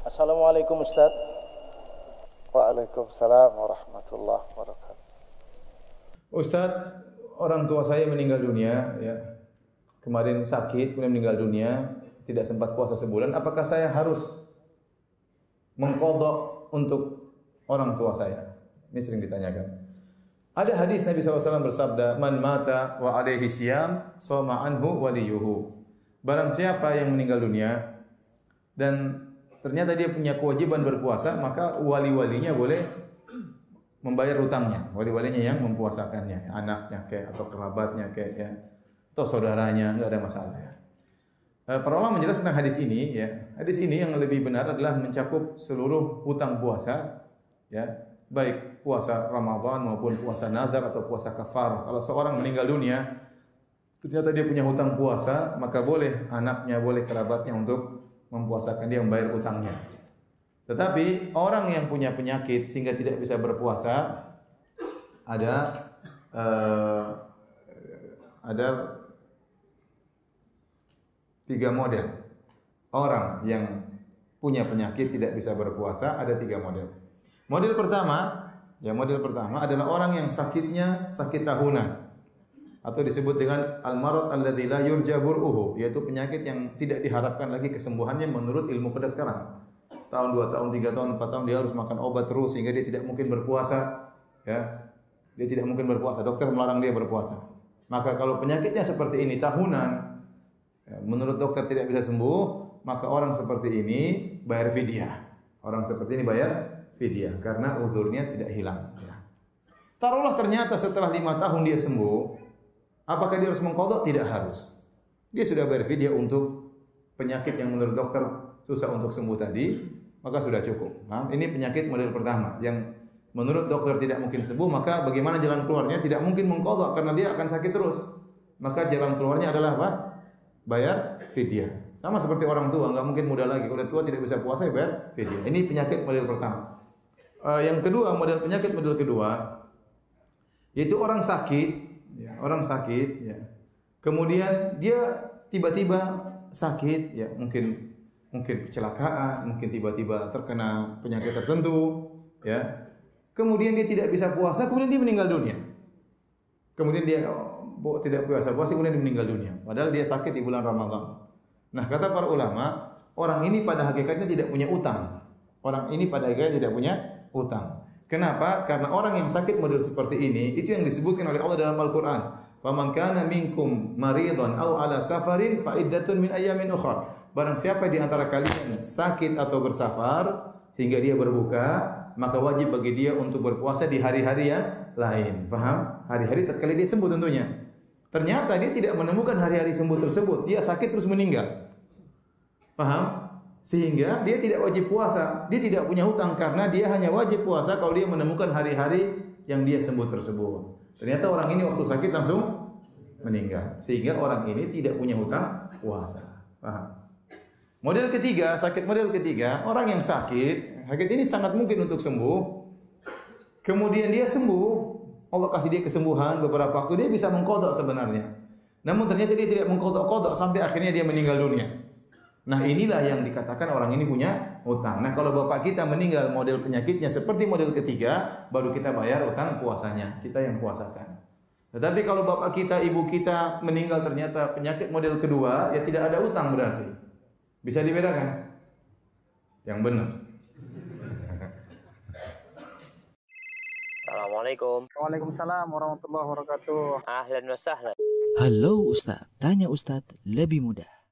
Assalamualaikum Ustaz. Waalaikumsalam warahmatullahi wabarakatuh. Ustadz, orang tua saya meninggal dunia, ya. Kemarin sakit, kemudian meninggal dunia, tidak sempat puasa sebulan. Apakah saya harus mengqadha untuk orang tua saya? Ini sering ditanyakan. Ada hadis Nabi SAW bersabda, "Man mata wa alaihi siyam, shoma anhu waliyuhu." Barang siapa yang meninggal dunia dan ternyata dia punya kewajiban berpuasa, maka wali-walinya boleh membayar hutangnya. Wali-walinya yang mempuasakannya, anaknya kayak atau kerabatnya kayak ya, atau saudaranya, enggak ada masalah ya. Para ulama menjelaskan tentang hadis ini ya. Hadis ini yang lebih benar adalah mencakup seluruh hutang puasa ya, baik puasa Ramadan maupun puasa nazar atau puasa kafarah. Kalau seorang meninggal dunia ternyata dia punya hutang puasa, maka boleh anaknya, boleh kerabatnya untuk mempuasakan dia, membayar hutangnya. Tetapi orang yang punya penyakit sehingga tidak bisa berpuasa, ada tiga model. Orang yang punya penyakit tidak bisa berpuasa ada tiga model. Model pertama adalah orang yang sakitnya sakit tahunan atau disebut dengan al-marad alladzi la yurja bur'uhu, yaitu penyakit yang tidak diharapkan lagi kesembuhannya menurut ilmu kedokteran. Setahun, 2 tahun, 3 tahun, 4 tahun dia harus makan obat terus sehingga dia tidak mungkin berpuasa, ya. Dia tidak mungkin berpuasa, dokter melarang dia berpuasa. Maka kalau penyakitnya seperti ini tahunan, ya, menurut dokter tidak bisa sembuh, maka orang seperti ini bayar fidyah. Orang seperti ini bayar fidyah karena uzurnya tidak hilang, ya. Taruhlah ternyata setelah 5 tahun dia sembuh, apakah dia harus mengqadha? Tidak harus. Dia sudah bayar fidyah untuk penyakit yang menurut dokter susah untuk sembuh tadi, maka sudah cukup. Nah, ini penyakit model pertama yang menurut dokter tidak mungkin sembuh, maka bagaimana jalan keluarnya? Tidak mungkin mengqadha karena dia akan sakit terus. Maka jalan keluarnya adalah apa? Bayar fidyah. Sama seperti orang tua, enggak mungkin muda lagi. Udah tua tidak bisa puasa, ya bayar fidyah. Ini penyakit model pertama. Yang kedua, penyakit model kedua yaitu orang sakit, ya, ya. Kemudian dia tiba-tiba sakit, ya, mungkin kecelakaan, mungkin tiba-tiba terkena penyakit tertentu, ya. Kemudian dia tidak bisa puasa, kemudian dia meninggal dunia. Kemudian dia tidak puasa, kemudian dia meninggal dunia. Padahal dia sakit di bulan Ramadan. Nah, kata para ulama, orang ini pada hakikatnya tidak punya utang. Orang ini pada hakikatnya tidak punya utang. Kenapa? Karena orang yang sakit model seperti ini, itu yang disebutkan oleh Allah dalam Al-Quran. Faman kana minkum maridhan aw ala safarin fa iddatun min ayyamin ukhra. Barang siapa di antara kalian sakit atau bersafar sehingga dia berbuka, maka wajib bagi dia untuk berpuasa di hari-hari yang lain. Faham? Hari-hari tatkala dia sembuh tentunya. Ternyata dia tidak menemukan hari-hari sembuh tersebut. Dia sakit terus meninggal. Faham? Sehingga dia tidak wajib puasa. Dia tidak punya hutang karena dia hanya wajib puasa kalau dia menemukan hari-hari yang dia sembuh tersebut. Ternyata orang ini waktu sakit langsung meninggal. Sehingga orang ini tidak punya hutang puasa. Paham? Model ketiga, orang yang sakit ini sangat mungkin untuk sembuh. Kemudian dia sembuh, Allah kasih dia kesembuhan beberapa waktu, dia bisa mengqadha sebenarnya. Namun ternyata dia tidak mengqadha sampai akhirnya dia meninggal dunia. Nah, inilah yang dikatakan orang ini punya hutang. Nah, kalau bapak kita meninggal model penyakitnya seperti model ketiga, baru kita bayar hutang puasanya. Kita yang puasakan. Tetapi kalau bapak kita, ibu kita meninggal ternyata penyakit model kedua, ya tidak ada hutang berarti. Bisa dibedakan? Yang benar. Assalamualaikum. Waalaikumsalam warahmatullahi wabarakatuh. Ahlan wa sahlan. Halo Ustaz, tanya Ustaz lebih mudah.